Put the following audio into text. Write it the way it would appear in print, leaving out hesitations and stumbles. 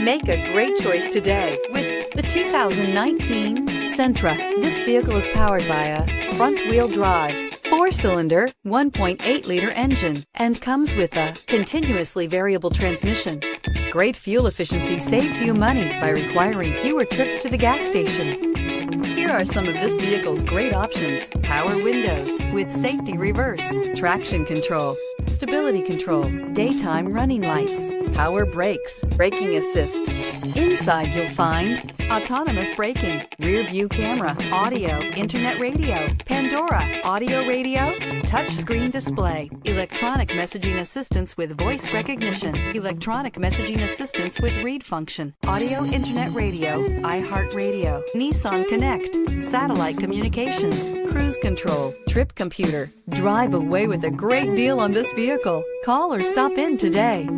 Make a great choice today with the 2019 Sentra. This vehicle is powered by a front-wheel drive, 4-cylinder, 1.8-liter engine, and comes with a continuously variable transmission. Great fuel efficiency saves you money by requiring fewer trips to the gas station. Here are some of this vehicle's great options: power windows with safety reverse, traction control, stability control, daytime running lights, power brakes, braking assist. Inside you'll find autonomous braking, rear view camera, audio, internet radio, Pandora, audio radio, touchscreen display, electronic messaging assistance with voice recognition, electronic messaging assistance with read function, audio internet radio, iHeartRadio, Nissan Connect, satellite communications, cruise control, trip computer. Drive away with a great deal on this vehicle. Call or stop in today.